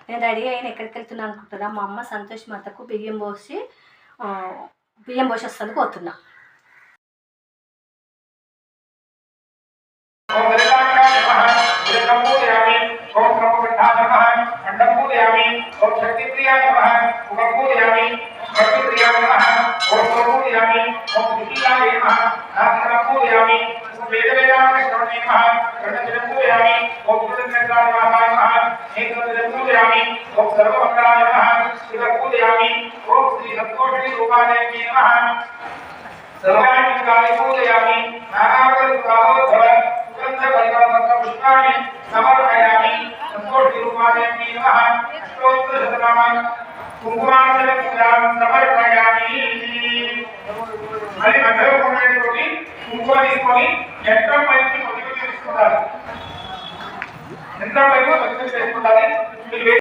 నేను రెడీ అయిన ఎక్కడికి వెళ్తున్నాను అనుకుంటున్నా. మా అమ్మ సంతోష్ మాతకు బియ్యం పోసి వస్తాను పోతున్నా. మళ్ళీ మధ్యలో ఉన్నటువంటి కుంకుమ తీసుకొని ఎంత పైకి తీసుకుంటారు, ఎంత పైకి తీసుకుంటారు.